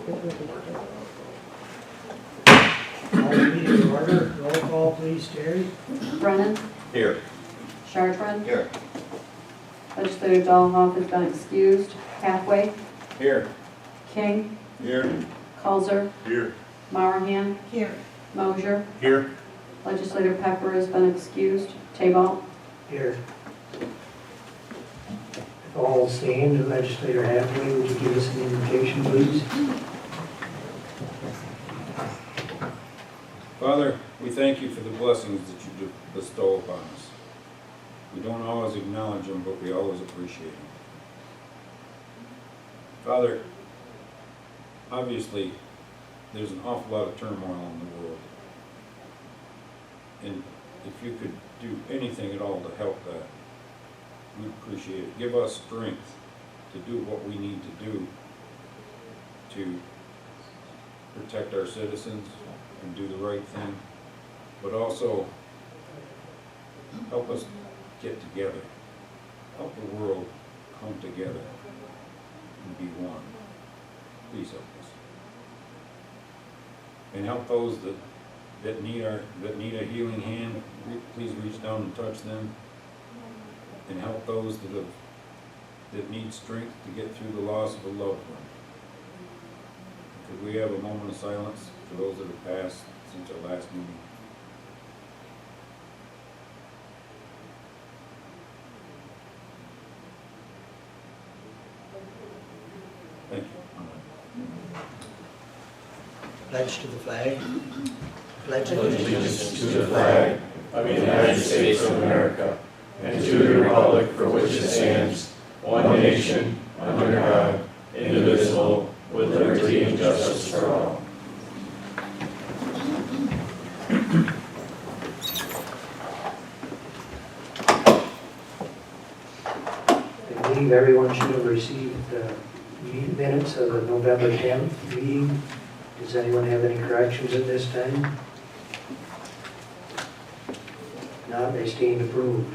Call the meeting to order. Roll call, please, Terry. Brennan. Here. Chartran. Here. Legislator Dahlhoff has been excused. Hathaway. Here. King. Here. Kulzer. Here. Marahan. Here. Mosier. Here. Legislator Pepper has been excused. Tabalt. Here. If all stand, Legislator Hathaway, would you give us an invitation, please? Father, we thank you for the blessings that you bestow upon us. We don't always acknowledge them, but we always appreciate them. Father, obviously, there's an awful lot of turmoil in the world. And if you could do anything at all to help that, we'd appreciate it. Give us strength to do what we need to do to protect our citizens and do the right thing, but also help us get together, help the world come together and be one. Please help us. And help those that need a healing hand. Please reach down and touch them. And help those that need strength to get through the loss of a loved one. Could we have a moment of silence for those that have passed since our last meeting? Thank you. Pledge to the flag. Pledge Allegiance to the flag of the United States of America and to the republic for which it stands, one nation, under God, indivisible, with liberty and justice for all. I believe everyone should have received the minutes of the November 10th meeting. Does anyone have any corrections at this time? Not, they stand approved.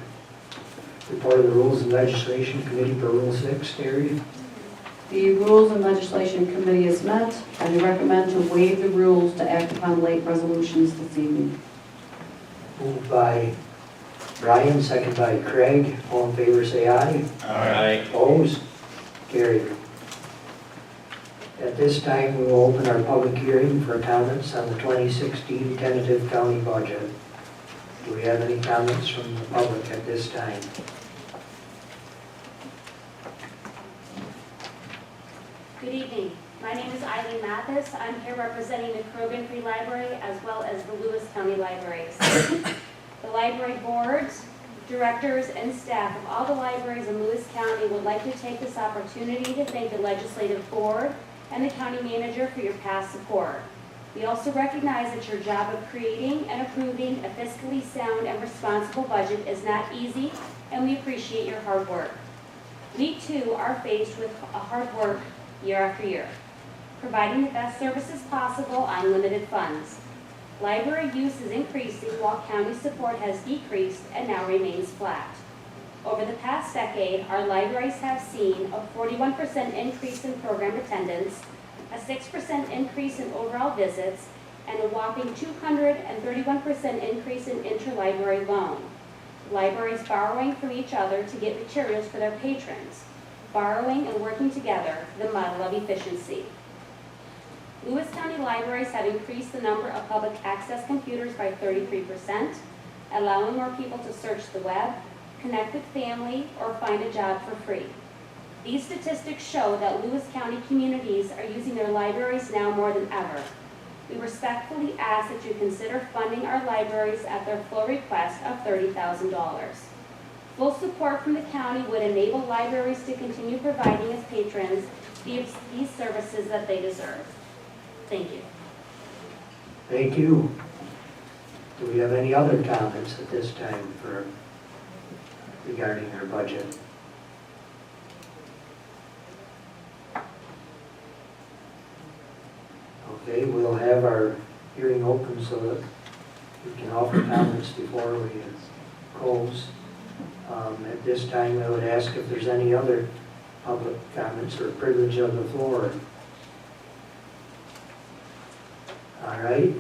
Report of the Rules and Legislation Committee for Rule 6, Terry. The Rules and Legislation Committee is met, and I recommend to waive the rules to act upon late resolutions this evening. Moved by Brian, second by Craig. All in favor, say aye. Aye. Opposed? Carried. At this time, we will open our public hearing for comments on the 2016 tentative county budget. Do we have any comments from the public at this time? Good evening. My name is Eileen Mathis. I'm here representing the Krogan Free Library as well as the Lewis County Libraries. The library boards, directors, and staff of all the libraries in Lewis County would like to take this opportunity to thank the legislative board and the county manager for your past support. We also recognize that your job of creating and approving a fiscally sound and responsible budget is not easy, and we appreciate your hard work. We too are faced with hard work year after year, providing the best services possible on limited funds. Library use is increasing while county support has decreased and now remains flat. Over the past decade, our libraries have seen a 41% increase in program attendance, a 6% increase in overall visits, and a whopping 231% increase in interlibrary loan. Libraries borrowing from each other to get materials for their patrons, borrowing and working together, the model of efficiency. Lewis County libraries have increased the number of public access computers by 33%, allowing more people to search the web, connect with family, or find a job for free. These statistics show that Lewis County communities are using their libraries now more than ever. We respectfully ask that you consider funding our libraries at their full request of $30,000. Full support from the county would enable libraries to continue providing its patrons these services that they deserve. Thank you. Thank you. Do we have any other comments at this time regarding our budget? Okay, we'll have our hearing open so that we can offer comments before we close. At this time, I would ask if there's any other public comments or privilege of the floor. right,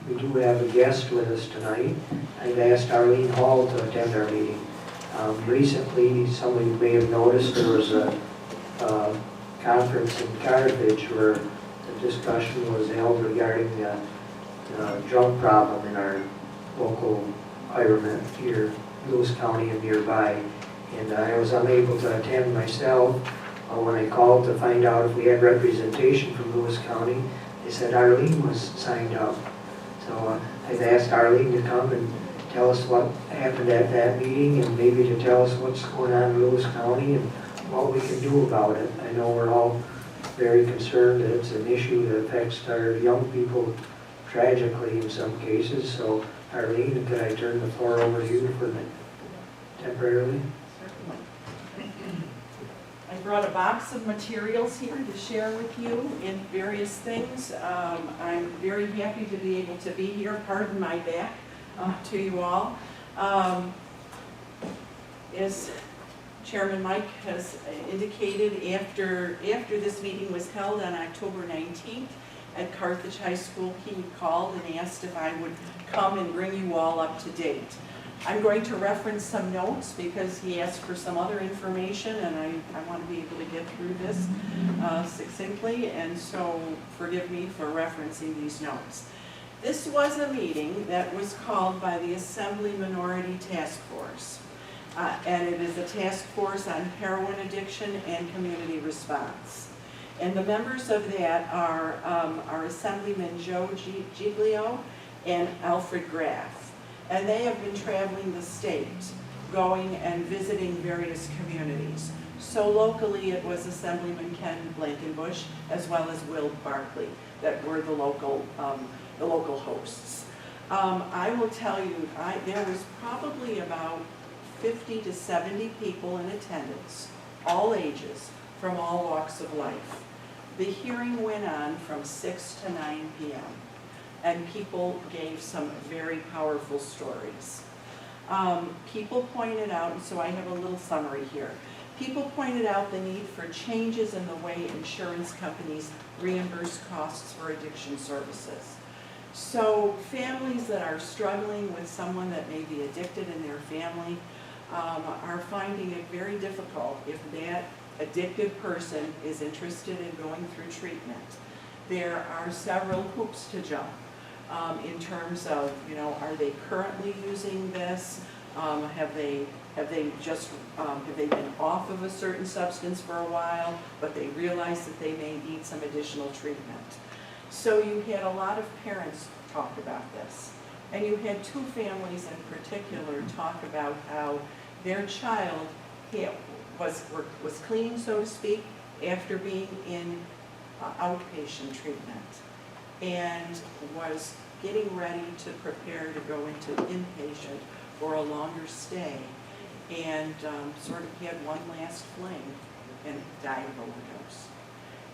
we do have a guest with us tonight. I've asked Arlene Hall to attend our meeting. Recently, some of you may have noticed there was a conference in Carthage where the discussion was held regarding the drug problem in our local environment here, Lewis County and nearby. And I was unable to attend myself. When I called to find out if we had representation from Lewis County, they said Arlene was signed up. So I've asked Arlene to come and tell us what happened at that meeting and maybe to tell us what's going on in Lewis County and what we can do about it. I know we're all very concerned that it's an issue that affects our young people tragically in some cases. So Arlene, could I turn the floor over to you for temporarily? I brought a box of materials here to share with you in various things. I'm very happy to be able to be here. Pardon my back to you all. As Chairman Mike has indicated, after this meeting was held on October 19th at Carthage High School, he called and asked if I would come and bring you all up to date. I'm going to reference some notes because he asked for some other information, and I want to be able to get through this succinctly, and so forgive me for referencing these notes. This was a meeting that was called by the Assembly Minority Task Force, and it is a task force on heroin addiction and community response. And the members of that are Assemblyman Joe Giglio and Alfred Graff. And they have been traveling the state, going and visiting various communities. So locally, it was Assemblyman Ken Blankenbush as well as Will Barkley that were the local hosts. I will tell you, there was probably about 50 to 70 people in attendance, all ages, from all walks of life. The hearing went on from 6 to 9 p.m. and people gave some very powerful stories. People pointed out, and so I have a little summary here. People pointed out the need for changes in the way insurance companies reimburse costs for addiction services. So families that are struggling with someone that may be addicted in their family are finding it very difficult if that addicted person is interested in going through treatment. There are several hoops to jump. In terms of, are they currently using this? Have they been off of a certain substance for a while, but they realize that they may need some additional treatment? So you had a lot of parents talk about this, and you had two families in particular talk about how their child was clean, so to speak, after being in outpatient treatment, and was getting ready to prepare to go into inpatient for a longer stay, and sort of had one last fling and died of overdose.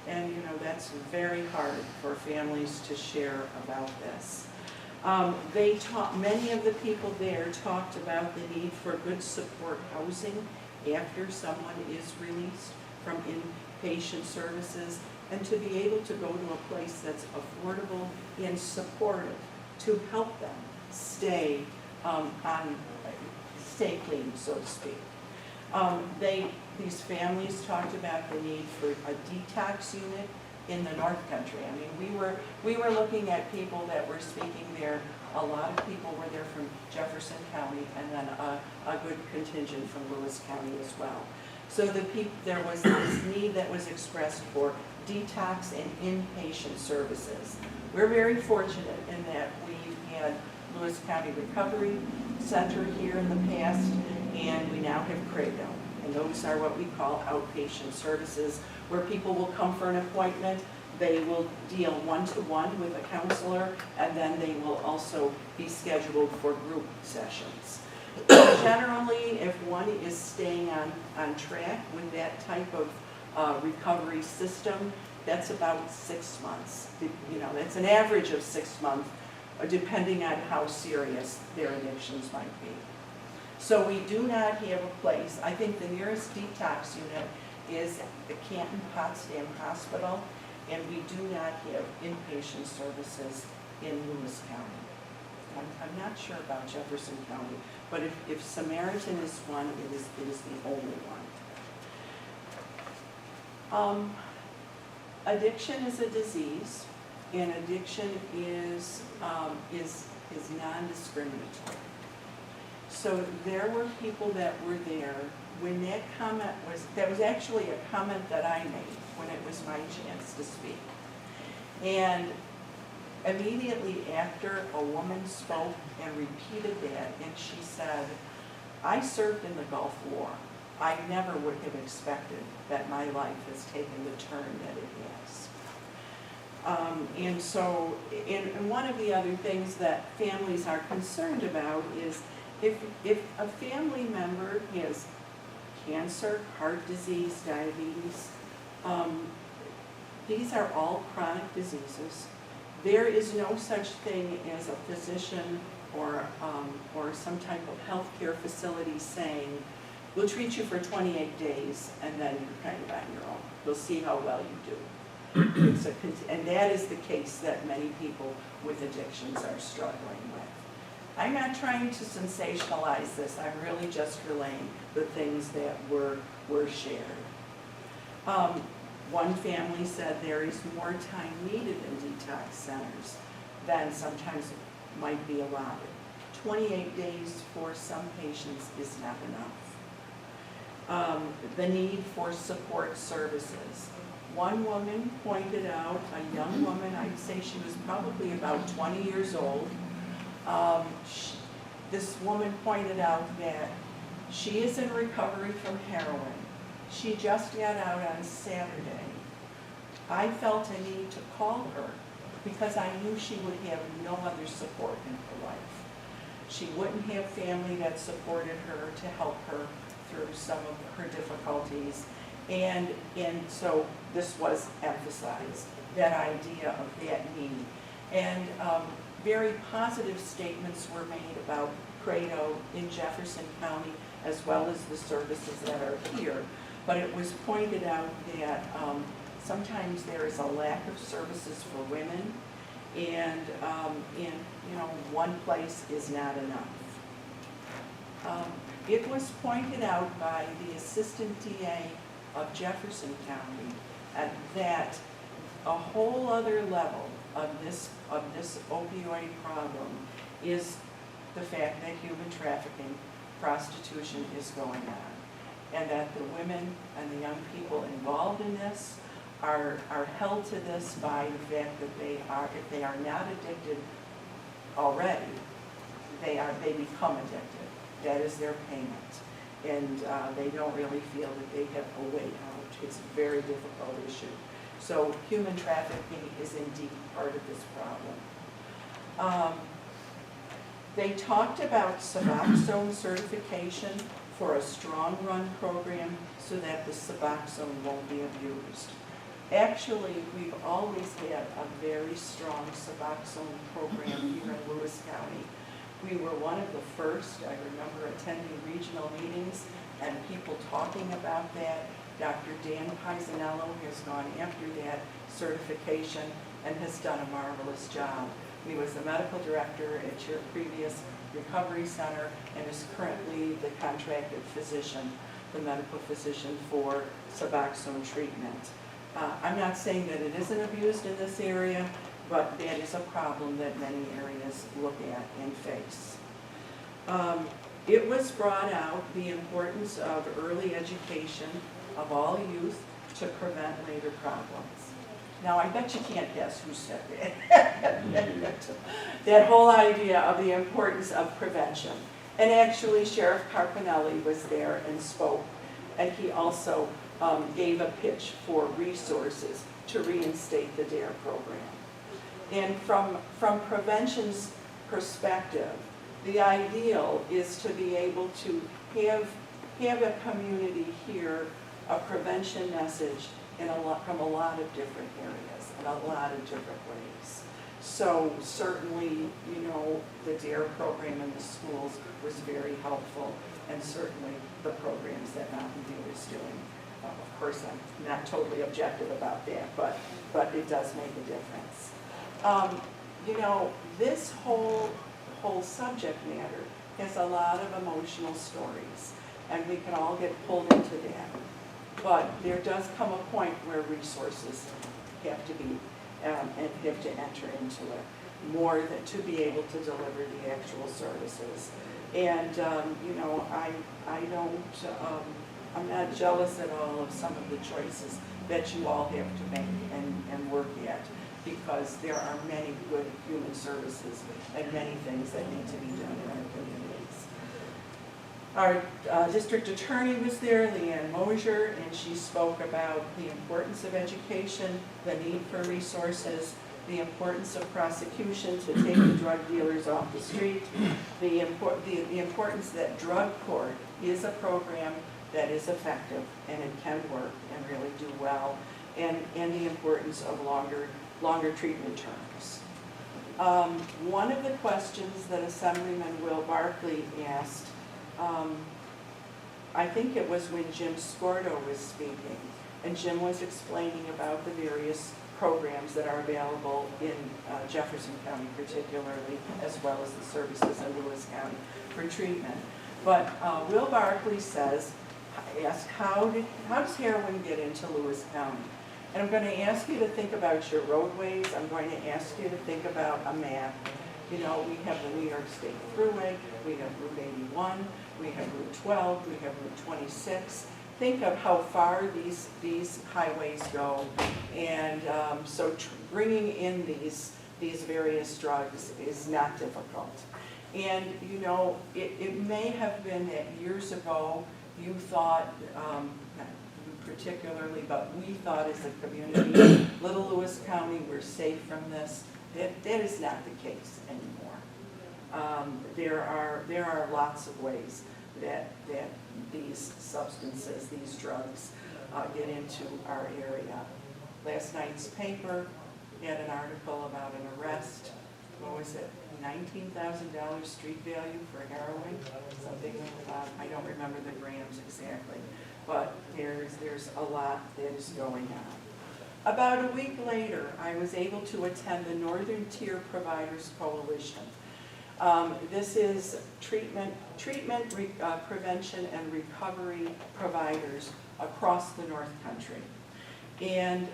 And that's very hard for families to share about this. Many of the people there talked about the need for good support housing after someone is released from inpatient services, and to be able to go to a place that's affordable and supportive to help them stay clean, so to speak. These families talked about the need for a detox unit in the North Country. I mean, we were looking at people that were speaking there. A lot of people were there from Jefferson County, and then a good contingent from Lewis County as well. So there was this need that was expressed for detox and inpatient services. We're very fortunate in that we've had Lewis County Recovery Center here in the past, and we now have Credo. And those are what we call outpatient services, where people will come for an appointment, they will deal one-to-one with a counselor, and then they will also be scheduled for group sessions. Generally, if one is staying on track with that type of recovery system, that's about 6 months. That's an average of 6 months, depending on how serious their addictions might be. So we do not have a place. I think the nearest detox unit is the Canton Potsdam Hospital, and we do not have inpatient services in Lewis County. I'm not sure about Jefferson County, but if Samaritan is one, it is the only one. Addiction is a disease, and addiction is non-discriminatory. So there were people that were there when that was actually a comment that I made when it was my chance to speak. And immediately after, a woman spoke and repeated that, and she said, I served in the Gulf War. I never would have expected that my life has taken the turn that it has. And so, and one of the other things that families are concerned about is if a family member has cancer, heart disease, diabetes, these are all chronic diseases. There is no such thing as a physician or some type of healthcare facility saying, we'll treat you for 28 days and then you're kind of on your own. We'll see how well you do. And that is the case that many people with addictions are struggling with. I'm not trying to sensationalize this. I'm really just relaying the things that were shared. One family said there is more time needed in detox centers than sometimes might be allotted. 28 days for some patients is not enough. The need for support services. One woman pointed out, a young woman, I'd say she was probably about 20 years old. This woman pointed out that she is in recovery from heroin. She just got out on Saturday. I felt a need to call her because I knew she would have no other support in her life. She wouldn't have family that supported her to help her through some of her difficulties. And so this was emphasized, that idea of that need. And very positive statements were made about Credo in Jefferson County, as well as the services that are here. But it was pointed out that sometimes there is a lack of services for women, and one place is not enough. It was pointed out by the Assistant DA of Jefferson County that a whole other level of this opioid problem is the fact that human trafficking, prostitution is going on, and that the women and the young people involved in this are held to this by the fact that if they are not addicted already, they become addicted. That is their payment. And they don't really feel that they have a way out. It's a very difficult issue. So human trafficking is indeed part of this problem. They talked about Suboxone certification for a strong run program so that the Suboxone won't be abused. Actually, we've always had a very strong Suboxone program here in Lewis County. We were one of the first. I remember attending regional meetings and people talking about that. Dr. Dan Pisanello has gone after that certification and has done a marvelous job. He was the medical director at your previous recovery center and is currently the contracted physician, the medical physician for Suboxone treatment. I'm not saying that it isn't abused in this area, but that is a problem that many areas look at and face. It was brought out the importance of early education of all youth to prevent later problems. Now, I bet you can't guess who said that. That whole idea of the importance of prevention. And actually, Sheriff Carpinelli was there and spoke, and he also gave a pitch for resources to reinstate the DARE program. And from prevention's perspective, the ideal is to be able to have a community hear a prevention message from a lot of different areas, in a lot of different ways. So certainly, the DARE program in the schools was very helpful, and certainly the programs that Mountain View is doing. Of course, I'm not totally objective about that, but it does make a difference. you know, this whole subject matter has a lot of emotional stories, and we can all get pulled into that. But there does come a point where resources have to be, and have to enter into it, more than to be able to deliver the actual services. And, you know, I'm not jealous at all of some of the choices that you all have to make and work at, because there are many good human services and many things that need to be done in our communities. Our district attorney was there, Leanne Mosier, and she spoke about the importance of education, the need for resources, the importance of prosecution to take the drug dealers off the street, the importance that drug court is a program that is effective and it can work and really do well, and the importance of longer treatment terms. One of the questions that Assemblyman Will Barkley asked, I think it was when Jim Scordo was speaking, and Jim was explaining about the various programs that are available in Jefferson County particularly, as well as the services in Lewis County for treatment. But Will Barkley asked, how does heroin get into Lewis County? And I'm going to ask you to think about your roadways. I'm going to ask you to think about a map. You know, we have the New York State Thruway, we have Route 81, we have Route 12, we have Route 26. Think of how far these highways go, and so bringing in these various drugs is not difficult. And you know, it may have been that years ago you thought, not particularly, but we thought as a community, Little Lewis County, we're safe from this. That is not the case anymore. There are lots of ways that these substances, these drugs, get into our area. Last night's paper had an article about an arrest. What was it? $19,000 street value for heroin, something like that. I don't remember the grams exactly, but there's a lot that is going on. About a week later, I was able to attend the Northern Tier Providers Coalition. This is treatment, prevention, and recovery providers across the North Country. And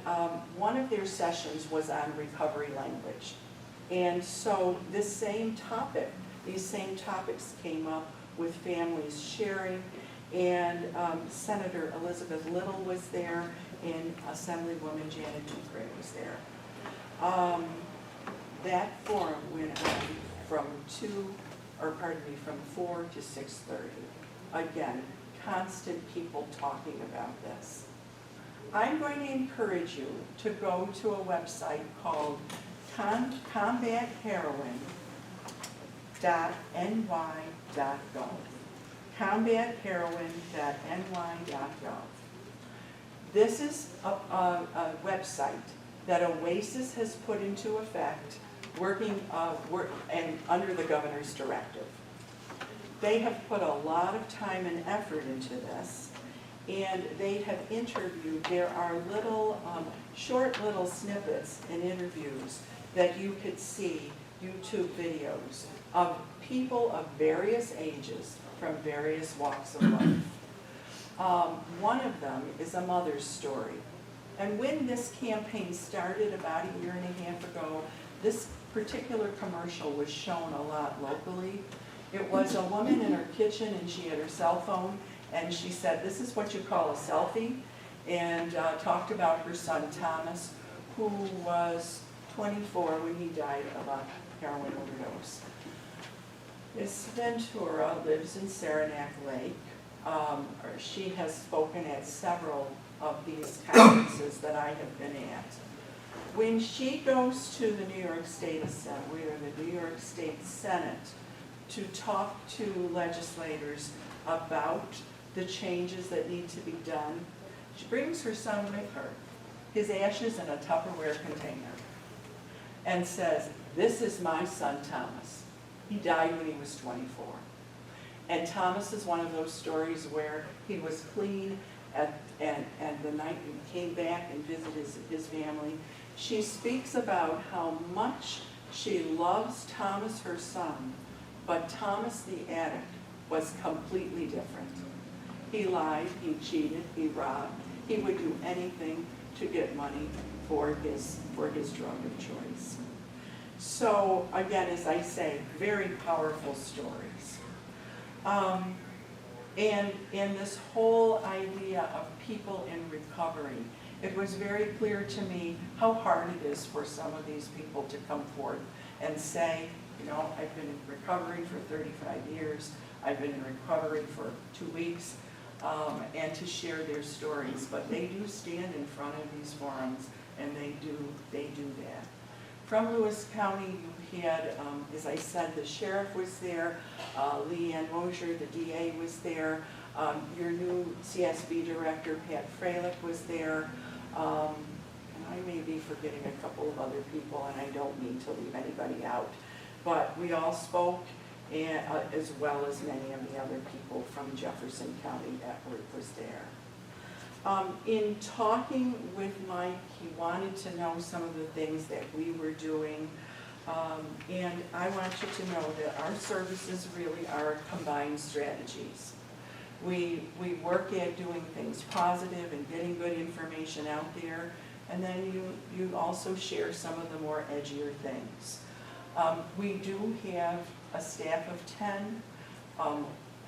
one of their sessions was on recovery language. And so these same topics came up with families sharing, and Senator Elizabeth Little was there, and Assemblywoman Janet Dupree was there. That forum went on from 4 to 6:30. Again, constant people talking about this. I'm going to encourage you to go to a website called combatheroin.ny.gov. combatheroin.ny.gov. This is a website that OASIS has put into effect, working under the governor's directive. They have put a lot of time and effort into this, and they have interviewed. There are short little snippets and interviews that you could see, YouTube videos of people of various ages from various walks of life. One of them is a mother's story. And when this campaign started about a year and a half ago, this particular commercial was shown a lot locally. It was a woman in her kitchen, and she had her cell phone, and she said, "This is what you call a selfie," and talked about her son Thomas, who was 24 when he died of a heroin overdose. Miss Ventura lives in Saranac Lake. She has spoken at several of these conferences that I have been at. When she goes to the New York State Assembly or the New York State Senate to talk to legislators about the changes that need to be done, she brings her son with her, his ashes in a Tupperware container, and says, "This is my son Thomas. He died when he was 24. And Thomas is one of those stories where he was clean and the night he came back and visited his family. She speaks about how much She loves Thomas, her son, but Thomas the addict was completely different. He lied, he cheated, he robbed. He would do anything to get money for his drug of choice. So again, as I say, very powerful stories. And in this whole idea of people in recovery, it was very clear to me how hard it is for some of these people to come forth and say, you know, I've been in recovery for 35 years, I've been in recovery for 2 weeks, and to share their stories. But they do stand in front of these forums, and they do that. From Lewis County, you had, as I said, the sheriff was there, Leanne Mosier, the DA was there, your new CSB director, Pat Freilich, was there, and I may be forgetting a couple of other people, and I don't mean to leave anybody out. But we all spoke, and, as well as many of the other people from Jefferson County that was there. In talking with Mike, he wanted to know some of the things that we were doing, and I want you to know that our services really are combined strategies. We work at doing things positive and getting good information out there, and then you also share some of the more edgier things. We do have a staff of 10.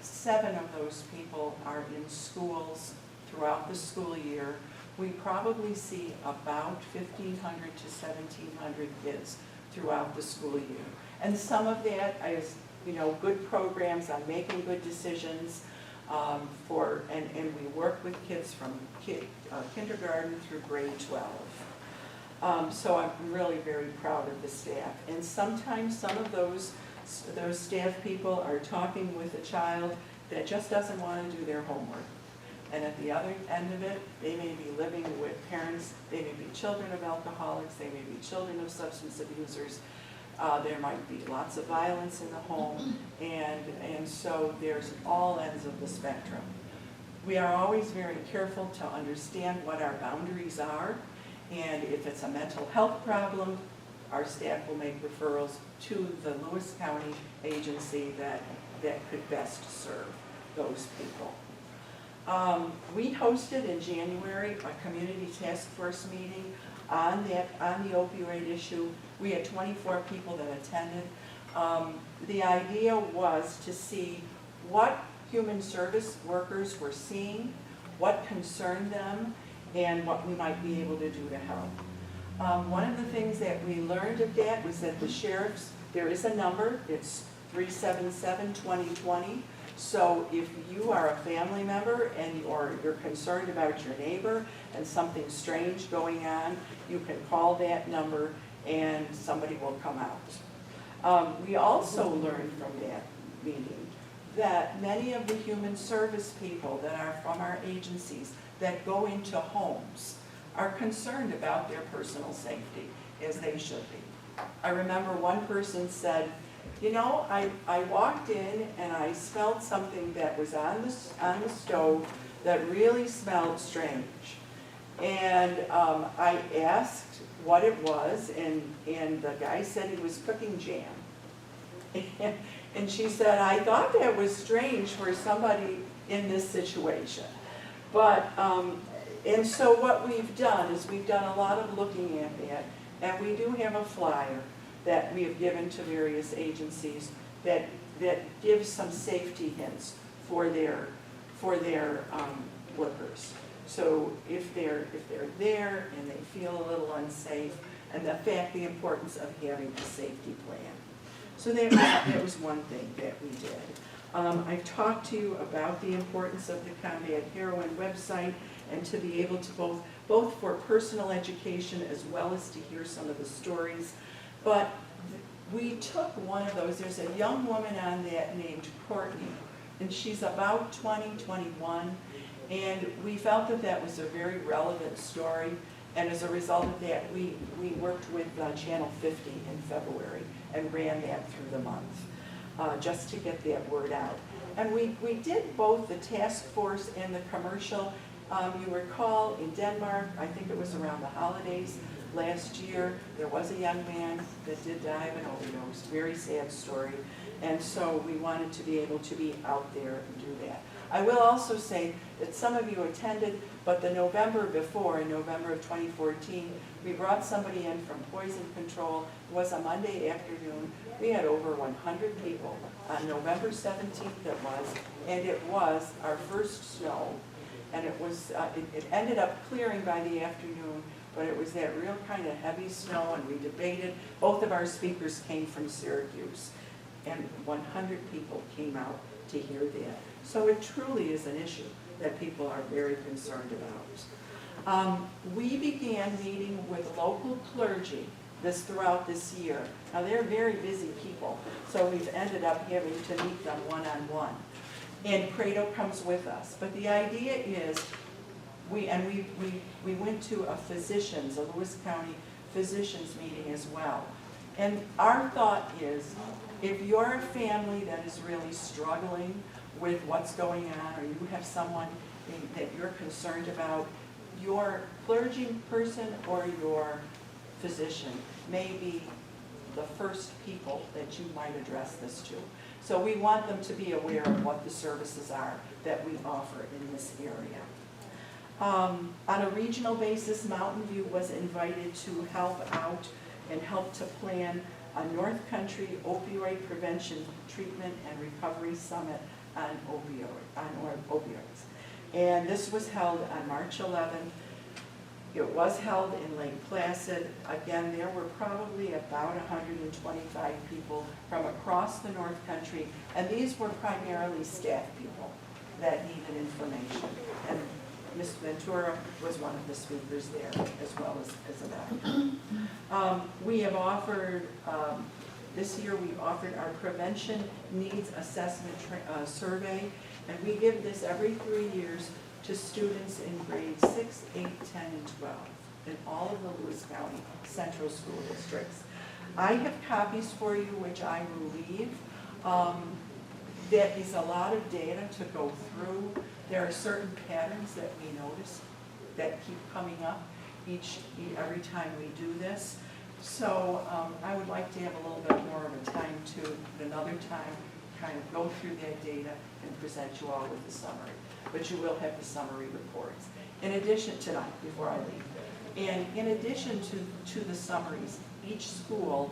7 of those people are in schools throughout the school year. We probably see about 1,500 to 1,700 kids throughout the school year. And some of that is, you know, good programs on making good decisions, and we work with kids from kindergarten through grade 12. So I'm really very proud of the staff. And sometimes some of those staff people are talking with a child that just doesn't want to do their homework. And at the other end of it, they may be living with parents, they may be children of alcoholics, they may be children of substance abusers. There might be lots of violence in the home, and so there's all ends of the spectrum. We are always very careful to understand what our boundaries are, and if it's a mental health problem, our staff will make referrals to the Lewis County agency that could best serve those people. We hosted in January a community task force meeting on the opioid issue. We had 24 people that attended. The idea was to see what human service workers were seeing, what concerned them, and what we might be able to do to help. One of the things that we learned of that was that the sheriffs, there is a number, it's 377-2020. So if you are a family member or you're concerned about your neighbor and something strange going on, you can call that number and somebody will come out. We also learned from that meeting that many of the human service people that are from our agencies that go into homes are concerned about their personal safety, as they should be. I remember one person said, you know, I walked in and I smelled something that was on the stove that really smelled strange. And I asked what it was, and the guy said he was cooking jam. And she said, I thought that was strange for somebody in this situation. But, and so what we've done is we've done a lot of looking at that, and we do have a flyer that we have given to various agencies that gives some safety hints for their workers. So if they're there and they feel a little unsafe, and the importance of having a safety plan. So that was one thing that we did. I've talked to you about the importance of the Combat Heroin website, and to be able to both for personal education as well as to hear some of the stories. But we took one of those, there's a young woman on that named Courtney, and she's about 20, 21, and we felt that that was a very relevant story, and as a result of that, we worked with Channel 50 in February and ran that through the month, just to get that word out. And we did both the task force and the commercial. You recall in Denmark, I think it was around the holidays, Last year, there was a young man that did die of an overdose, very sad story. And so we wanted to be able to be out there and do that. I will also say that some of you attended, but the November before, in November of 2014, we brought somebody in from poison control. It was a Monday afternoon. We had over 100 people. On November 17th it was, and it was our first snow. And it was, it ended up clearing by the afternoon, but it was that real kind of heavy snow, and we debated. Both of our speakers came from Syracuse, and 100 people came out to hear that. So it truly is an issue that people are very concerned about. We began meeting with local clergy throughout this year. Now, they're very busy people, so we've ended up having to meet them one-on-one. And Credo comes with us. But the idea is, we went to a Lewis County physicians meeting as well. And our thought is, if you're a family that is really struggling with what's going on, or you have someone that you're concerned about, your clergy person or your physician may be the first people that you might address this to. So we want them to be aware of what the services are that we offer in this area. On a regional basis, Mountain View was invited to help out and help to plan a North Country Opioid Prevention, Treatment, and Recovery Summit on opioids. And this was held on March 11th. It was held in Lake Placid. Again, there were probably about 125 people from across the North Country, and these were primarily staff people that needed information. And Ms. Ventura was one of the speakers there, as well as a doctor. We have offered, this year we've offered our Prevention Needs Assessment Survey, and we give this every 3 years to students in grades 6, 8, 10, and 12 in all of the Lewis County Central School Districts. I have copies for you, which I will leave. That is a lot of data to go through. There are certain patterns that we notice that keep coming up every time we do this. So I would like to have a little bit more of a time to, another time, kind of go through that data and present you all with the summary. But you will have the summary reports. In addition, tonight, before I leave, and in addition to the summaries, each school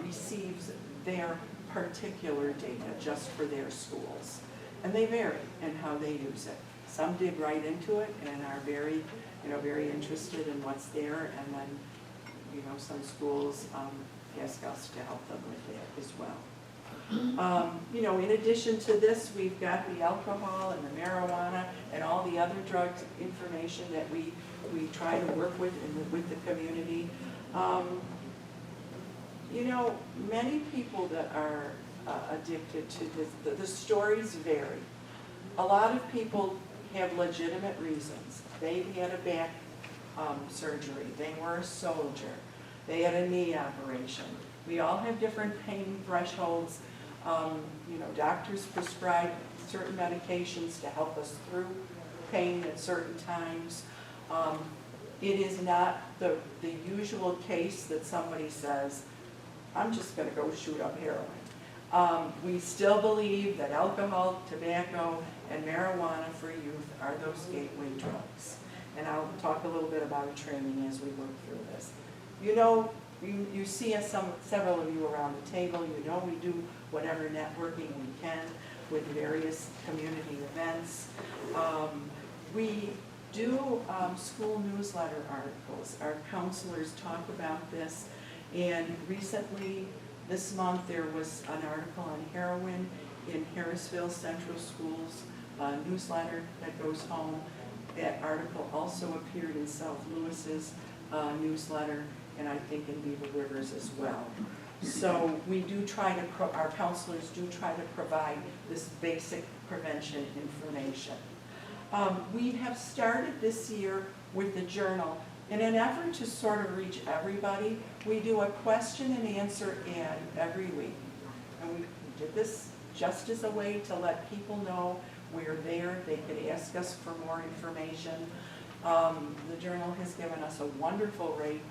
receives their particular data just for their schools. And they vary in how they use it. Some dig right into it and are very, very interested in what's there, and then, some schools ask us to help them with that as well. In addition to this, we've got the alcohol and the marijuana and all the other drugs information that we try to work with with the community. Many people that are addicted to this, the stories vary. A lot of people have legitimate reasons. They had a back surgery. They were a soldier. They had a knee operation. We all have different pain thresholds. Doctors prescribe certain medications to help us through pain at certain times. It is not the usual case that somebody says, I'm just going to go shoot up heroin. We still believe that alcohol, tobacco, and marijuana for youth are those gateway drugs. And I'll talk a little bit about training as we work through this. You see us, several of you around the table. We do whatever networking we can with various community events. We do school newsletter articles. Our counselors talk about this. And recently, this month, there was an article on heroin in Harrisville Central Schools newsletter that goes home. That article also appeared in South Lewis's newsletter, and I think in Beaver Rivers as well. So we do try to, our counselors do try to provide this basic prevention information. We have started this year with the journal. In an effort to sort of reach everybody, we do a question and answer ad every week. And we did this just as a way to let people know we're there. They could ask us for more information. The Journal has given us a wonderful rate,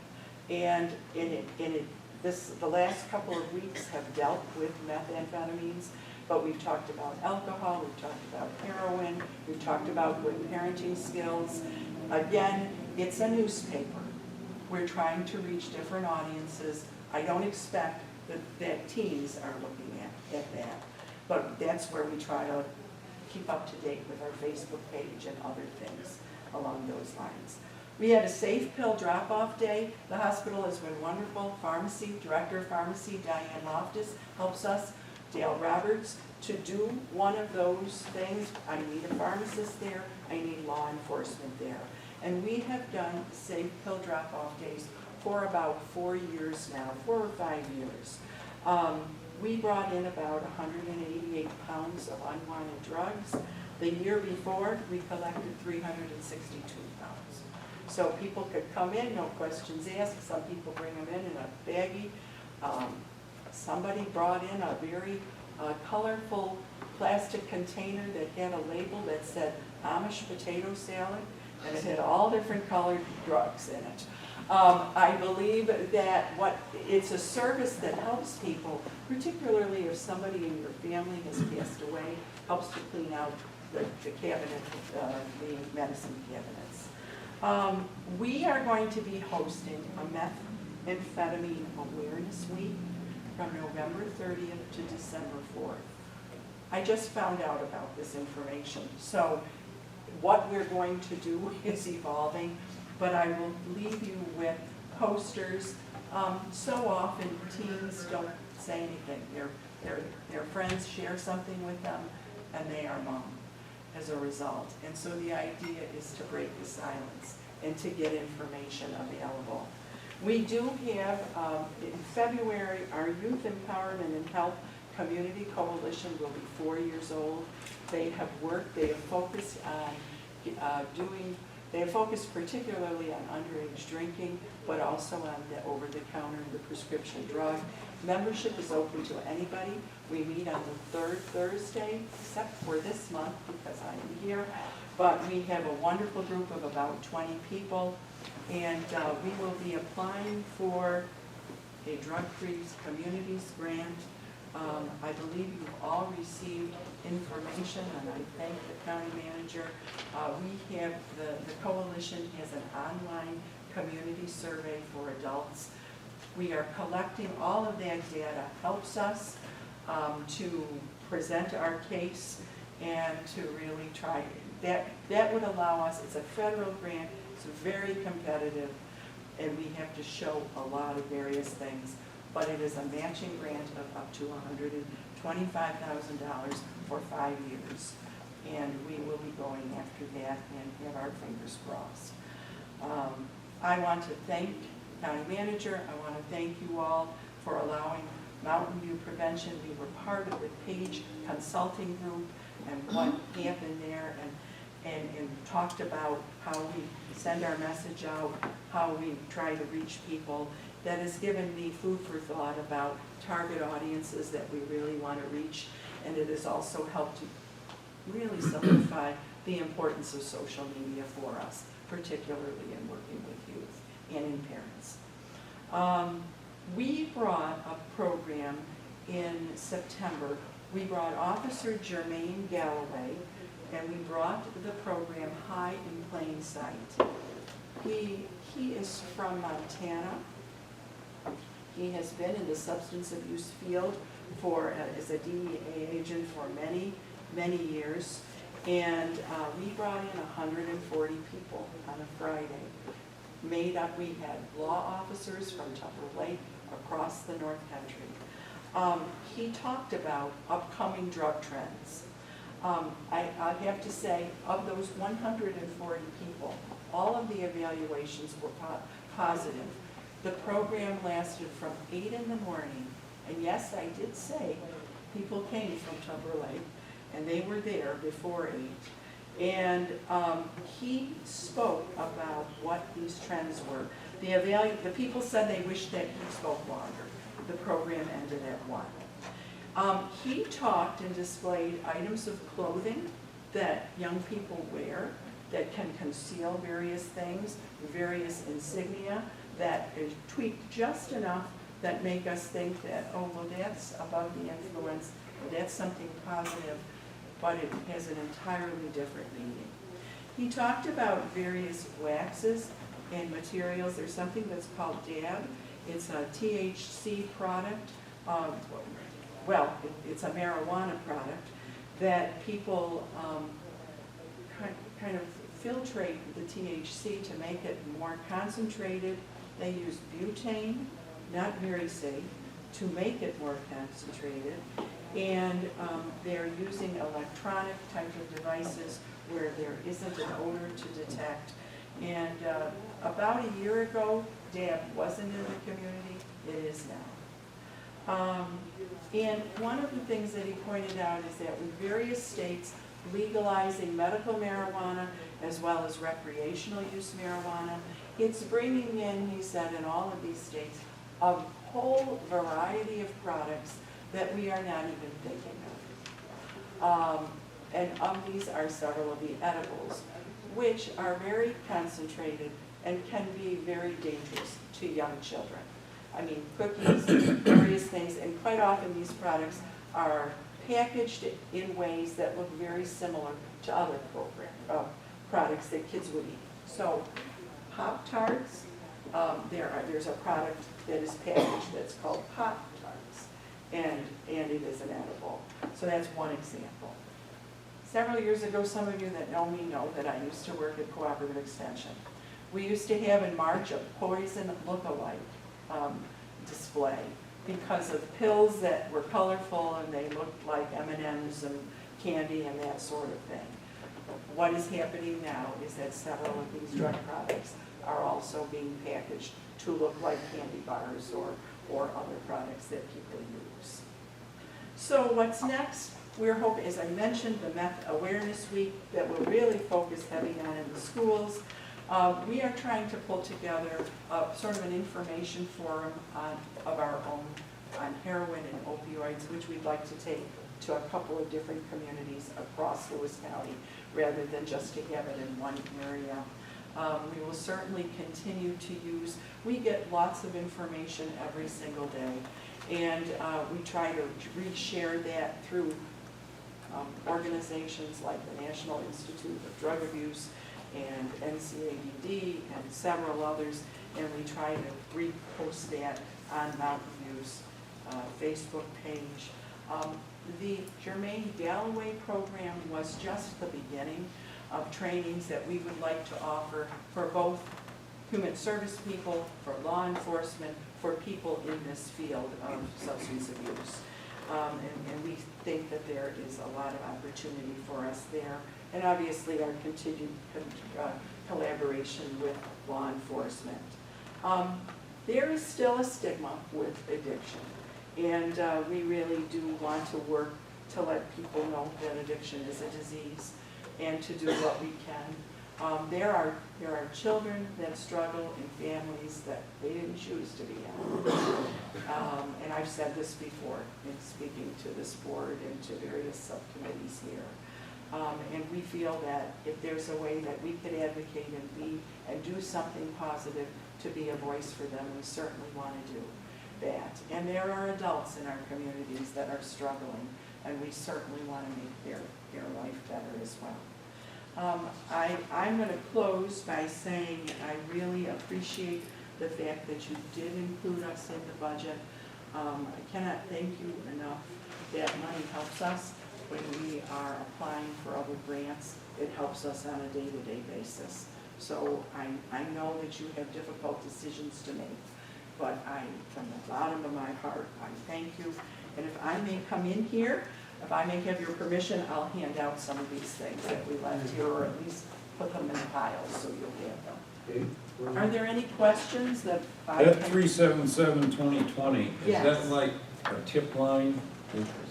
and the last couple of weeks have dealt with methamphetamines, but we've talked about alcohol, we've talked about heroin, we've talked about good parenting skills. Again, it's a newspaper. We're trying to reach different audiences. I don't expect that teens are looking at that, but that's where we try to keep up to date with our Facebook page and other things along those lines. We had a safe pill drop-off day. The hospital has been wonderful. Pharmacy, Director of Pharmacy, Diane Loftus, helps us, Dale Roberts, to do one of those things. I need a pharmacist there, I need law enforcement there. And we have done safe pill drop-off days for about 4 years now, 4 or 5 years. We brought in about 188 pounds of unwanted drugs. The year before, we collected 362 pounds. So people could come in, no questions asked. Some people bring them in a baggie. Somebody brought in a very colorful plastic container that had a label that said Amish potato salad, and it had all different colored drugs in it. I believe that it's a service that helps people, particularly if somebody in your family has passed away, helps to clean out the cabinet, the medicine cabinets. We are going to be hosting a methamphetamine awareness week from November 30th to December 4th. I just found out about this information, so what we're going to do is evolving, but I will leave you with posters. So often teens don't say anything. Their friends share something with them and they are mum as a result. And so the idea is to break the silence and to get information available. We do have, in February, our Youth Empowerment and Health Community Coalition will be 4 years old. They have worked, they have focused on they have focused particularly on underage drinking, but also on the over-the-counter and the prescription drug. Membership is open to anybody. We meet on the third Thursday, except for this month because I am here. But we have a wonderful group of about 20 people, and we will be applying for a drug-free communities grant. I believe you've all received information, and I thank the county manager. We have, the coalition has an online community survey for adults. We are collecting all of that data, helps us to present our case and to really try, that would allow us, it's a federal grant, it's very competitive, and we have to show a lot of various things. But it is a matching grant of up to $125,000 for 5 years. And we will be going after that and have our fingers crossed. I want to thank the county manager. I want to thank you all for allowing Mountain View Prevention. We were part of the PAGE consulting group and what happened there, and talked about how we send our message out, how we try to reach people. That has given me food for thought about target audiences that we really want to reach, and it has also helped to really solidify the importance of social media for us, particularly in working with youth and in parents. We brought a program in September. We brought Officer Jermaine Galloway, and we brought the program High in Plain Sight. He is from Montana. He has been in the substance abuse field as a DEA agent for many, many years. And we brought in 140 people on a Friday. Made up, we had law officers from Tupper Lake across the North Country. He talked about upcoming drug trends. I have to say, of those 140 people, all of the evaluations were positive. The program lasted from 8 in the morning, and yes, I did say people came from Tupper Lake, and they were there before 8. And he spoke about what these trends were. The people said they wished that he spoke longer. The program ended at 1. He talked and displayed items of clothing that young people wear that can conceal various things, various insignia that is tweaked just enough that make us think that, oh, well, that's above the influence, or that's something positive, but it has an entirely different meaning. He talked about various waxes and materials. There's something that's called DAB. It's a THC product. It's a marijuana product that people kind of filtrate the THC to make it more concentrated. They use butane, not very safe, to make it more concentrated. And they're using electronic type of devices where there isn't an odor to detect. And about a year ago, DAB wasn't in the community, it is now. And one of the things that he pointed out is that with various states legalizing medical marijuana as well as recreational use marijuana, it's bringing in, he said, in all of these states, a whole variety of products that we are not even thinking of. And of these are several of the edibles, which are very concentrated and can be very dangerous to young children. I mean, cookies, various things, and quite often these products are packaged in ways that look very similar to other products that kids would eat. So, Pop-Tarts, there's a product that is packaged that's called Pop-Tarts, and it is an edible. So that's one example. Several years ago, some of you that know me know that I used to work at Cooperative Extension. We used to have in March a poison look-alike display because of pills that were colorful and they looked like M&Ms and candy and that sort of thing. What is happening now is that several of these drug products are also being packaged to look like candy bars or other products that people use. So what's next? We're hoping, as I mentioned, the Meth Awareness Week that will really focus heavy on in the schools. We are trying to pull together sort of an information forum of our own on heroin and opioids, which we'd like to take to a couple of different communities across Lewis County, rather than just to have it in one area. We will certainly continue to use, we get lots of information every single day, and we try to reshare that through organizations like the National Institute of Drug Abuse and NCADD and several others, and we try to repost that on Mountain View's Facebook page. The Jermaine Galloway program was just the beginning of trainings that we would like to offer for both human service people, for law enforcement, for people in this field of substance abuse. And we think that there is a lot of opportunity for us there, and obviously our continued collaboration with law enforcement. There is still a stigma with addiction, and we really do want to work to let people know that addiction is a disease and to do what we can. There are children that struggle in families that they didn't choose to be in. And I've said this before in speaking to this board and to various subcommittees here. And we feel that if there's a way that we could advocate and do something positive to be a voice for them, we certainly want to do that. And there are adults in our communities that are struggling, and we certainly want to make their life better as well. I'm going to close by saying I really appreciate the fact that you did include us in the budget. I cannot thank you enough. That money helps us when we are applying for other grants. It helps us on a day-to-day basis. So I know that you have difficult decisions to make, but from the bottom of my heart, I thank you. And if I may come in here, if I may have your permission, I'll hand out some of these things that we left here, or at least put them in piles so you'll have them. Okay. Are there any questions that I That can? 377-2020, is Yes. that like a tip line?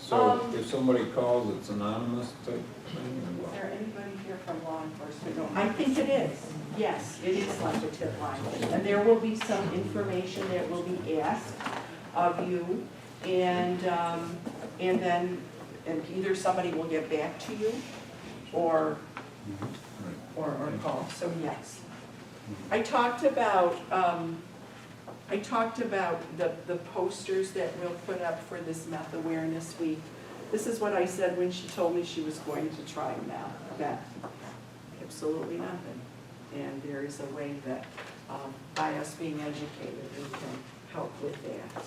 So if somebody calls, it's anonymous type thing? Is there anybody here from law enforcement? No, I think it is. Yes, it is like a tip line. And there will be some information that will be asked of you, and then either somebody will get back to you, or or call, so yes. I talked about the posters that we'll put up for this Meth Awareness Week. This is what I said when she told me she was going to try meth. Absolutely nothing. And there is a way that, by us being educated, we can help with that.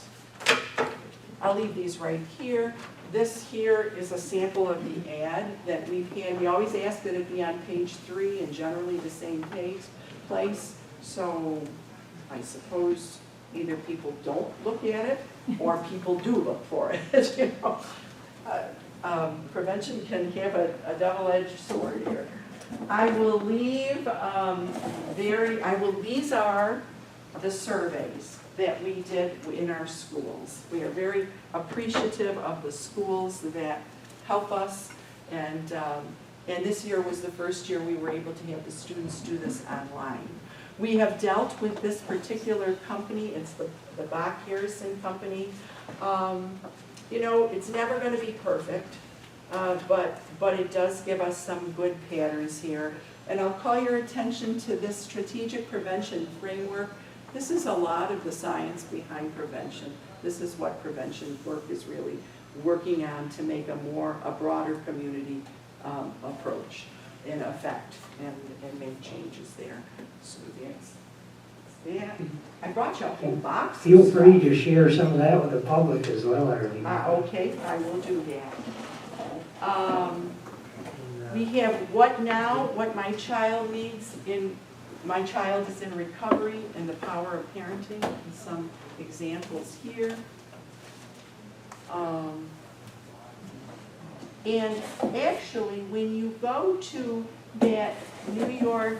I'll leave these right here. This here is a sample of the ad that we've had. We always ask that it be on page 3 and generally the same place. So I suppose either people don't look at it or people do look for it. You know, prevention can have a double-edged sword here. I will leave these are the surveys that we did in our schools. We are very appreciative of the schools that help us, and this year was the first year we were able to have the students do this online. We have dealt with this particular company. It's the Bach Harrison Company. You know, it's never going to be perfect, but it does give us some good patterns here. And I'll call your attention to this strategic prevention framework. This is a lot of the science behind prevention. This is what prevention work is really working on to make a broader community approach in effect and make changes there. So yes, yeah. I brought you a whole box. Feel free to share some of that with the public as well, Arlene. Okay, I will do that. We have what now, what my child needs my child is in recovery and the power of parenting, and some examples here. And actually, when you go to that New York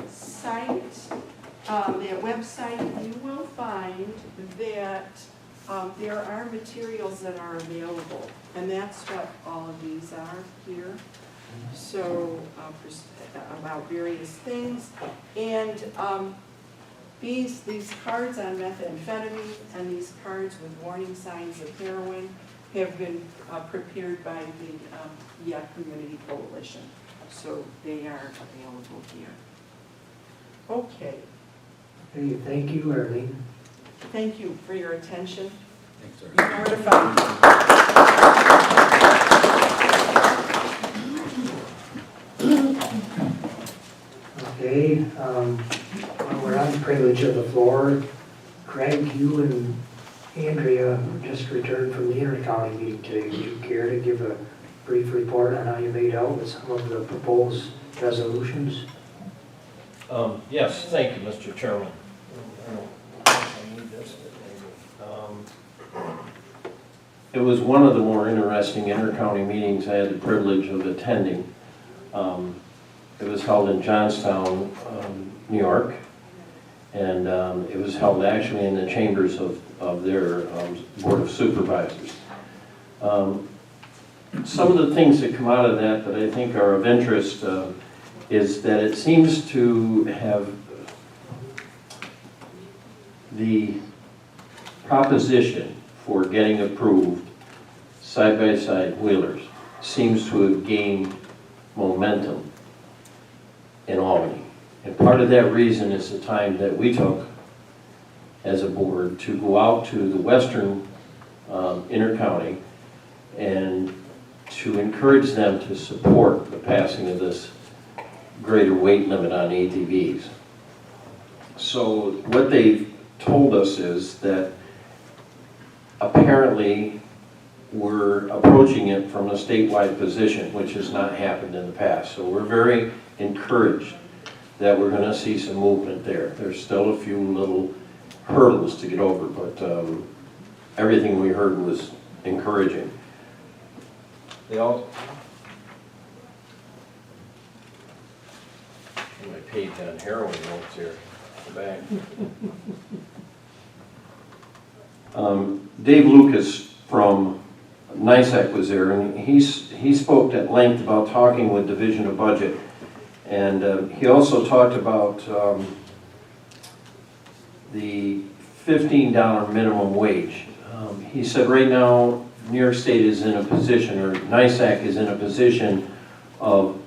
site, that website, you will find that there are materials that are available. And that's what all of these are here. So, about various things. And these cards on methamphetamine and these cards with warning signs of heroin have been prepared by the YEP Community Coalition. So they are available here. Okay. Hey, thank you, Arlene. Thank you for your attention. Thanks, You Eric. know where to find me. Okay, while we're on privilege of the floor, Craig, you and Andrea just returned from the inter-county meeting today. Would you care to give a brief report on how you made out with some of the proposed resolutions? Yes, thank you, Mr. Chairman. It was one of the more interesting inter-county meetings I had the privilege of attending. It was held in Johnstown, New York, and it was held actually in the chambers of their Board of Supervisors. Some of the things that come out of that I think are of interest is that it seems to have the proposition for getting approved side-by-side wheelers seems to have gained momentum in Albany. And part of that reason is the time that we took as a board to go out to the western inter-county and to encourage them to support the passing of this greater weight limit on ATVs. So what they've told us is that apparently we're approaching it from a statewide position, which has not happened in the past. So we're very encouraged that we're going to see some movement there. There's still a few little hurdles to get over, but everything we heard was encouraging. They all. My page on heroin notes here, the back. Dave Lucas from NISAC was there, and he spoke at length about talking with Division of Budget, and he also talked about the $15 minimum wage. He said right now New York State is in a position, or NISAC is in a position of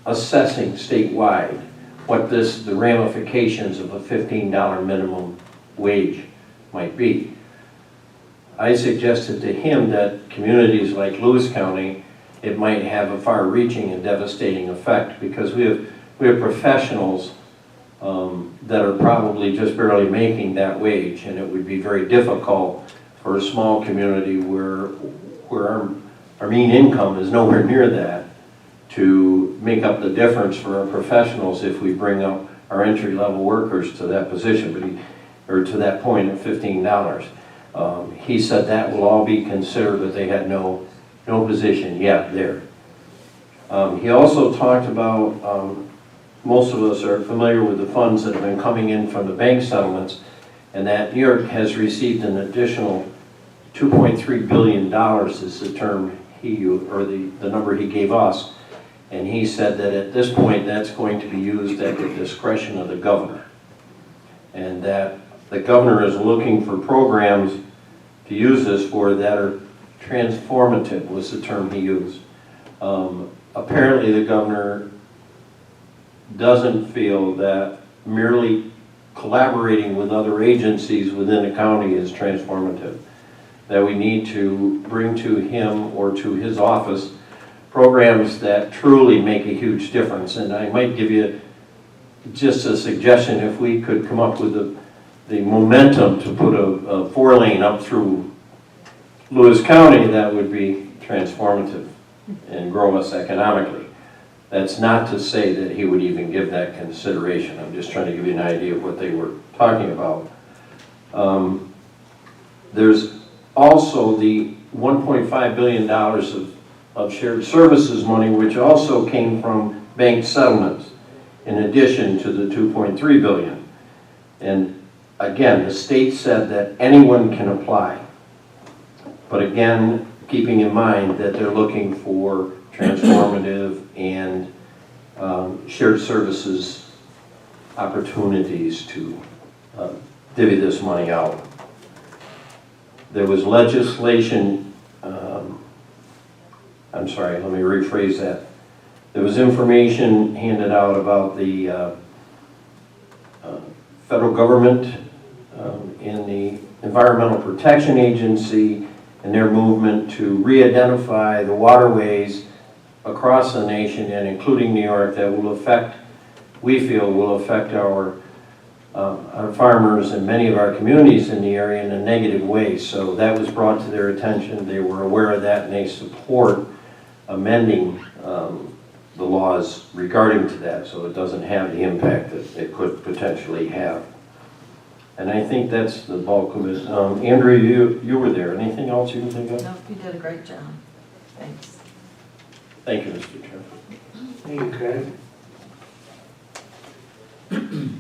assessing statewide what the ramifications of a $15 minimum wage might be. I suggested to him that communities like Lewis County, it might have a far-reaching and devastating effect, because we have professionals that are probably just barely making that wage, and it would be very difficult for a small community where our mean income is nowhere near that to make up the difference for our professionals if we bring up our entry-level workers to that position, or to that point of $15. He said that will all be considered, but they had no position yet there. He also talked about, most of us are familiar with the funds that have been coming in from the bank settlements, and that New York has received an additional $2.3 billion is the term the number he gave us. And he said that at this point, that's going to be used at the discretion of the governor. And that the governor is looking for programs to use this for that are transformative, was the term he used. Apparently the governor doesn't feel that merely collaborating with other agencies within the county is transformative. That we need to bring to him or to his office programs that truly make a huge difference. And I might give you just a suggestion, if we could come up with the momentum to put a 4-lane up through Lewis County, that would be transformative and grow us economically. That's not to say that he would even give that consideration. I'm just trying to give you an idea of what they were talking about. There's also the $1.5 billion of shared services money, which also came from bank settlements, in addition to the $2.3 billion. And again, the state said that anyone can apply. But again, keeping in mind that they're looking for transformative and shared services opportunities to divvy this money out. There was legislation, I'm sorry, let me rephrase that. There was information handed out about the federal government and the Environmental Protection Agency and their movement to re-identify the waterways across the nation and including New York that will affect, we feel, will affect our farmers and many of our communities in the area in a negative way. So that was brought to their attention. They were aware of that, and they support amending the laws regarding to that, so it doesn't have the impact that it could potentially have. And I think that's the bulk of it. Andrea, you were there. Anything else you can think of? No, you did a great job. Thanks. Thank you, Mr. Chair. Thank you, Craig.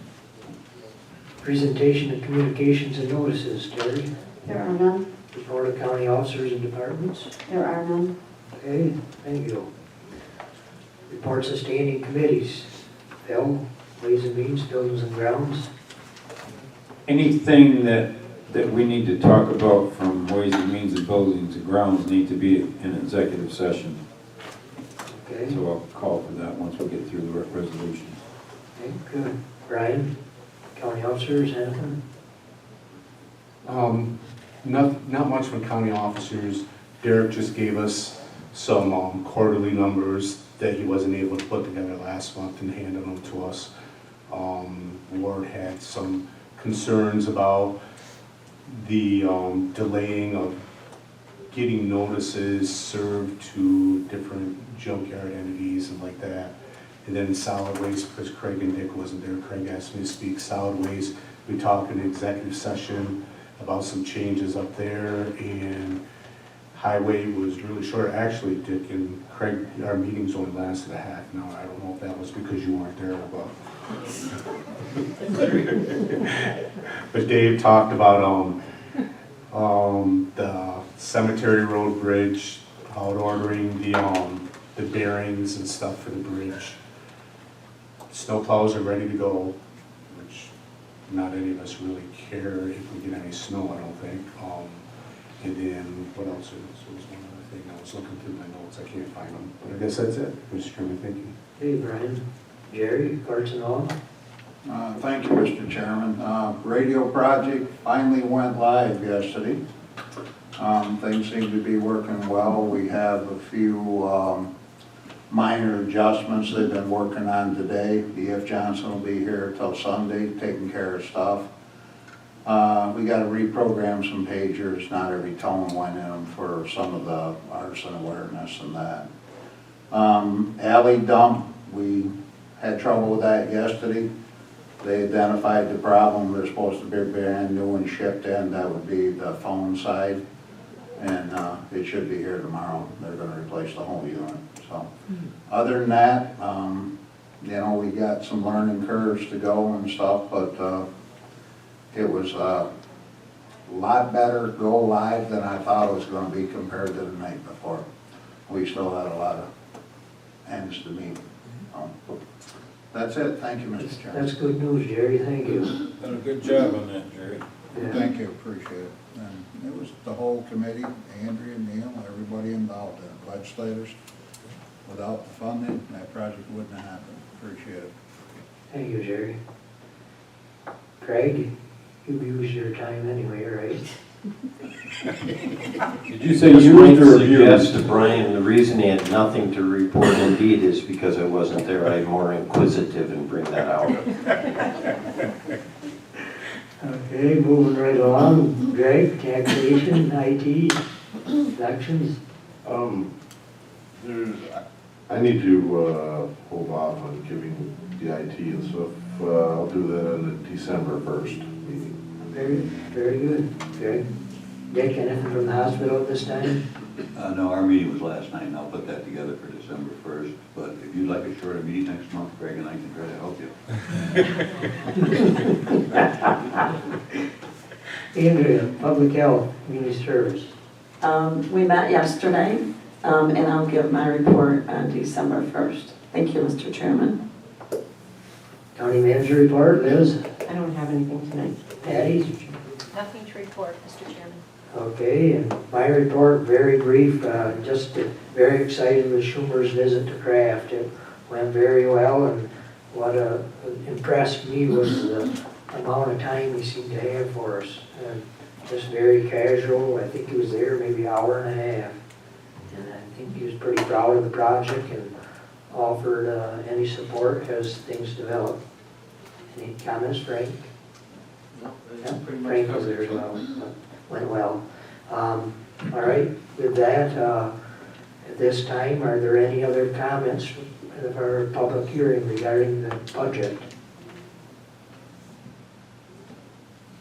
Presentation of communications and notices, Terry. There are none. Report of county officers and departments. There are none. Okay, thank you. Reports of standing committees. Phil, Ways and Means, Buildings and Grounds. Anything that we need to talk about from Ways and Means and Buildings and Grounds need to be in executive session. Okay, So I'll call for that once we get through the resolution. okay, good. Brian, county officers, anything? Not much from county officers. Derek just gave us some quarterly numbers that he wasn't able to put together last month and handed them to us. Ward had some concerns about the delaying of getting notices served to different junkyard entities and like that. And then solid waste, because Craig and Dick wasn't there, Craig asked me to speak. Solid waste, we talked in executive session about some changes up there, and highway was really short. Actually, Dick and Craig, our meetings only lasted a half an hour. I don't know if that was because you weren't there, but Dave talked about the cemetery road bridge, out ordering the bearings and stuff for the bridge. Snowplows are ready to go, which not any of us really care if we get any snow, I don't think. And then What else was one other thing? I was looking through my notes, I can't find them, but I guess that's it, Mr. Chairman, thank you. Hey, Brian. Jerry, cards and all? Thank you, Mr. Chairman. Radio project finally went live yesterday. Things seem to be working well. We have a few minor adjustments they've been working on today. B.F. Johnson will be here till Sunday taking care of stuff. We got to reprogram some pagers. Not every tone went in them for some of the arson awareness and that. Alley dump, we had trouble with that yesterday. They identified the problem. They're supposed to be brand new and shipped in. That would be the phone side. And it should be here tomorrow. They're going to replace the whole unit. So, other than that, you know, we got some learning curves to go and stuff, but it was a lot better go live than I thought it was going to be compared to the night before. We still had a lot of ends to meet. That's it. Thank you, Mr. Chairman. That's good news, Jerry, thank you. Done a good job on that, Jerry. Yeah. Thank you, appreciate it. And it was the whole committee, Andrea, Neil, everybody involved in it, legislators. Without the funding, that project wouldn't have happened. Appreciate it. Thank you, Jerry. Craig, you used your time anyway, right? Did you say Just might used or abused? suggest to Brian, the reason he had nothing to report indeed is because I wasn't there. I'm more inquisitive and bring that out. Okay, moving right along. Greg, taxation, IT, elections. I need to hold off on giving the IT and stuff. I'll do that on the December 1st meeting. Very good. Greg, Dick, anything from the hospital at this time? No, our meeting was last night, and I'll put that together for December 1st. But if you'd like a shorter meeting next month, Greg and I can try to help you. Andrea, public health, community service. We met yesterday, and I'll give my report on December 1st. Thank you, Mr. Chairman. County manager report, Liz? I don't have anything tonight. Patty? Nothing to report, Mr. Chairman. Okay, and my report, very brief, just very excited with Schumer's visit to Kraft. It went very well, and what impressed me was the amount of time he seemed to have for us. And just very casual. I think he was there maybe an hour and a half. And I think he was pretty proud of the project and offered any support as things develop. Any comments, Frank? No, Yeah, Frank was there as well. Went well. All right, with that, at this time, are there any other comments of our public hearing regarding the budget?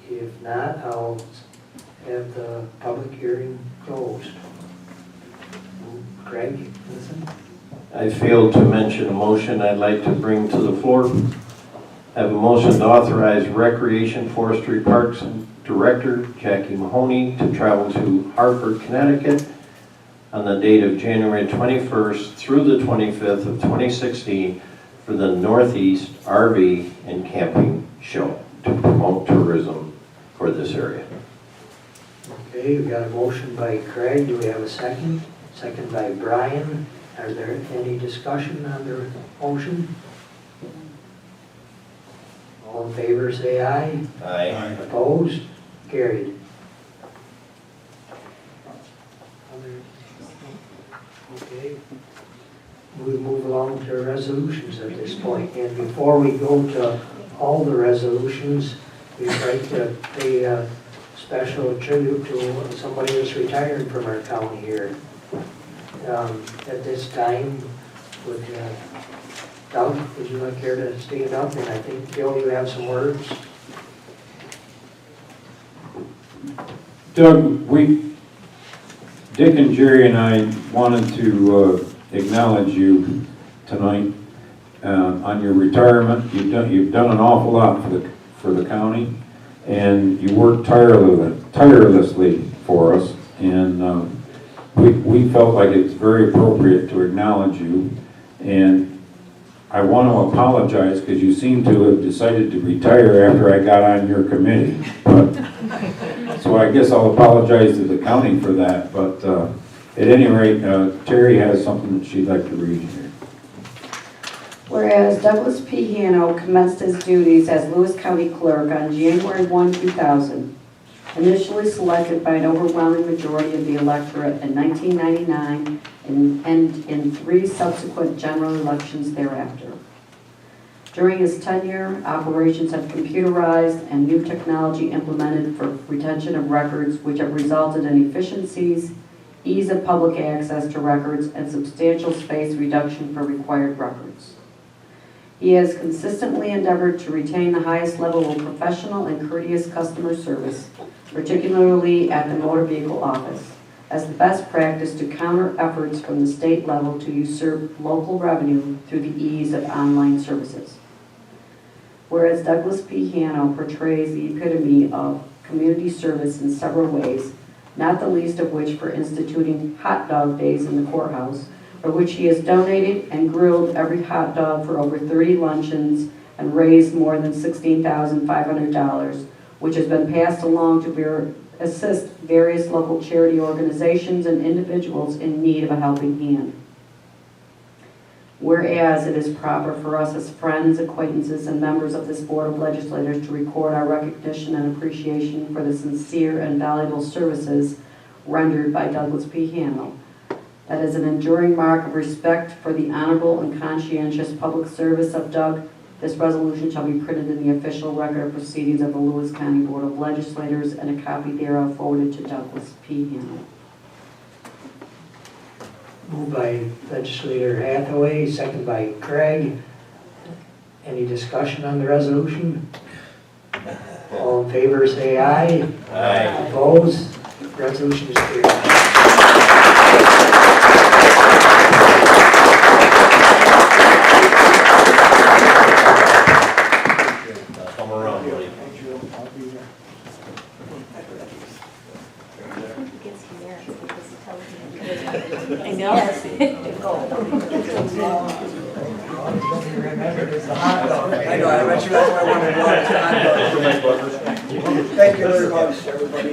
If not, I'll have the public hearing closed. Craig, listen. I failed to mention a motion I'd like to bring to the floor. I have a motion to authorize Recreation, Forestry, Parks and Director Jackie Mahoney to travel to Hartford, Connecticut on the date of January 21st through the 25th of 2016 for the Northeast RV and Camping Show to promote tourism for this area. Okay, we've got a motion by Craig. Do we have a second? Second by Brian. Are there any discussion on the motion? All in favor, say aye. Aye. Opposed? Carried. Okay. We move along to resolutions at this point. And before we go to all the resolutions, we'd like to pay a special tribute to somebody that's retired from our county here. At this time, would Doug, would you like care to stand up? And I think, Bill, you have some words. Doug, Dick and Jerry and I wanted to acknowledge you tonight on your retirement. You've done an awful lot for the county, and you worked tirelessly for us. And we felt like it's very appropriate to acknowledge you. And I want to apologize because you seem to have decided to retire after I got on your committee. But So I guess I'll apologize to the county for that, but at any rate, Terry has something that she'd like to read here. Whereas Douglas P. Hanno commenced his duties as Lewis County Clerk on January 1, 2000, initially selected by an overwhelming majority of the electorate in 1999 and in 3 subsequent general elections thereafter. During his tenure, operations have computerized and new technology implemented for retention of records, which have resulted in efficiencies, ease of public access to records, and substantial space reduction for required records. He has consistently endeavored to retain the highest level of professional and courteous customer service, particularly at the Motor Vehicle Office, as the best practice to counter efforts from the state level to usurp local revenue through the ease of online services. Whereas Douglas P. Hanno portrays the epitome of community service in several ways, not the least of which for instituting hot dog days in the courthouse, for which he has donated and grilled every hot dog for over 30 luncheons and raised more than $16,500, which has been passed along to assist various local charity organizations and individuals in need of a helping hand. Whereas it is proper for us as friends, acquaintances, and members of this Board of Legislators to record our recognition and appreciation for the sincere and valuable services rendered by Douglas P. Hanno. That is an enduring mark of respect for the honorable and conscientious public service of Doug. This resolution shall be printed in the official record of proceedings of the Lewis County Board of Legislators, and a copy thereof forwarded to Douglas P. Hanno. Moved by Legislator Hathaway, second by Craig. Any discussion on the resolution? All in favor say aye. Aye. Opposed? Resolution is carried. Come around, buddy. I know. I know, I bet you that's why I wanted to go to Thank you very much, everybody.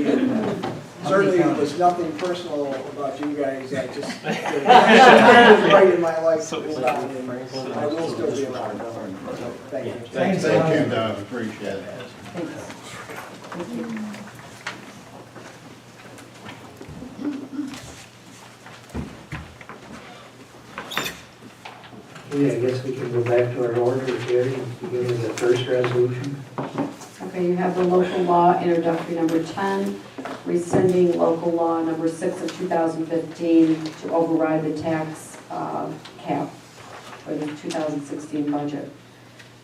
Certainly, there's nothing personal about you guys, I just, right in my life to move on, and I will still be around. So, thank you. Thank you, Doug, appreciate it. Okay, I guess we can go back to our order, Jerry, and begin with the first resolution. Okay, you have the local law introductory number 10, rescinding local law number 6 of 2015 to override the tax cap for the 2016 budget.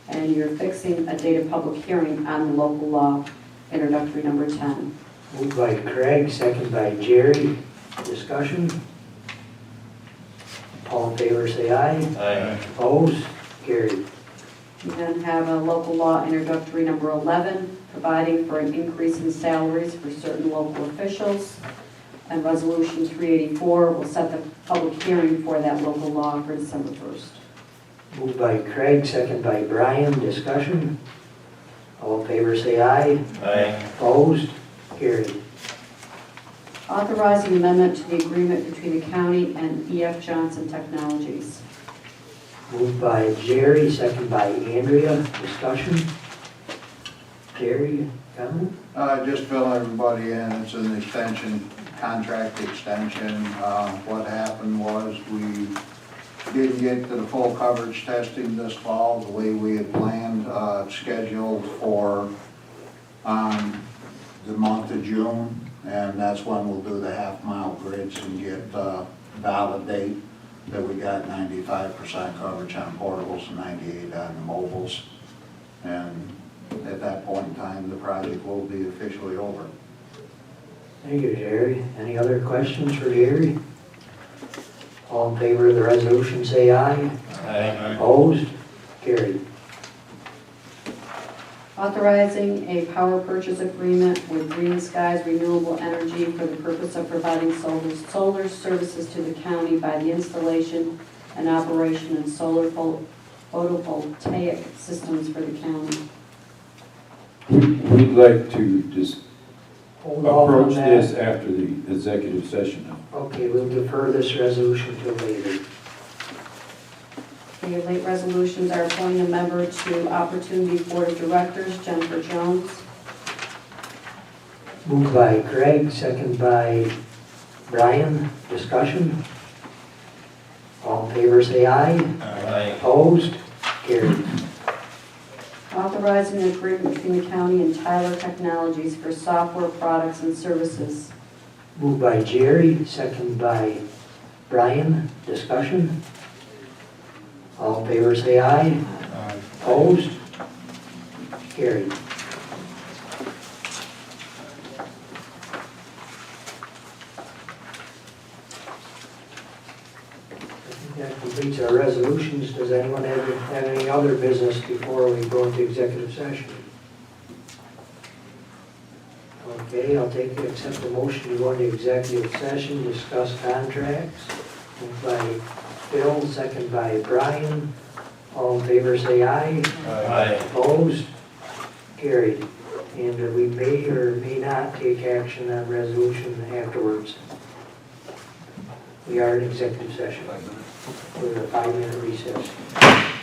And you're fixing a date of public hearing on the local law introductory number 10. Moved by Craig, second by Jerry. Discussion? All in favor say aye. Aye. Opposed? Carried. You then have a local law introductory number 11, providing for an increase in salaries for certain local officials. And resolution 384 will set the public hearing for that local law for December 1st. Moved by Craig, second by Brian. Discussion? All in favor say aye. Aye. Opposed? Carried. Authorizing amendment to the agreement between the county and E.F. Johnson Technologies. Moved by Jerry, second by Andrea. Discussion? Jerry, comment? Just fill everybody in, it's an extension, contract extension. What happened was we didn't get to the full coverage testing this fall the way we had planned, scheduled for the month of June, and that's when we'll do the half-mile grids and get validate that we got 95% coverage on portables and 98 on the mobiles. And at that point in time, the project will be officially over. Thank you, Jerry. Any other questions for Jerry? All in favor of the resolution say aye. Aye. Opposed? Carried. Authorizing a power purchase agreement with Green Skies Renewable Energy for the purpose of providing solar services to the county by the installation and operation of solar photovoltaic systems for the county. We'd like to just hold off on approach this that. after the executive session. Okay, we'll defer this resolution till later. Your late resolutions are appointing a member to Opportunity Board of Directors, Jennifer Jones. Moved by Craig, second by Brian. Discussion? All in favor, say aye. Aye. Opposed? Carried. Authorizing an agreement between the county and Tyler Technologies for software products and services. Moved by Jerry, second by Brian. Discussion? All in favor, say aye. Opposed? Carried. I think that completes our resolutions. Does anyone have any other business before we go into executive session? Okay, I'll accept the motion to go into executive session, discuss contracts. Moved by Phil, second by Brian. All in favor, say aye. Aye. Opposed? Carried. And we may or may not take action on resolution afterwards. We are in executive session. With a 5-minute recess.